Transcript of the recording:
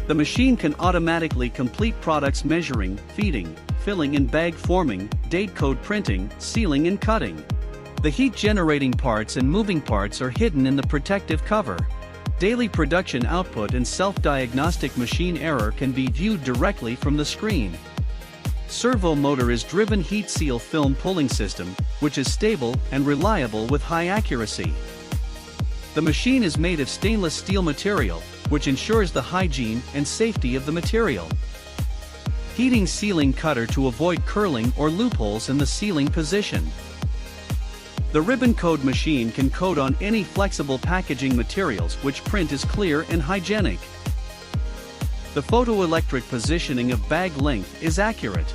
The machine can automatically complete products measuring, feeding, filling and bag forming, date code printing, sealing and cutting. The heat-generating parts and moving parts are hidden in the protective cover. Daily production output and self-diagnostic machine error can be viewed directly from the screen. Servo motor is driven heat seal film pulling system, which is stable and reliable with high accuracy. The machine is made of stainless steel material, which ensures the hygiene and safety of the material. Heating sealing cutter to avoid curling or loopholes in the sealing position. The ribbon code machine can code on any flexible packaging materials which print is clear and hygienic. The photoelectric positioning of bag length is accurate.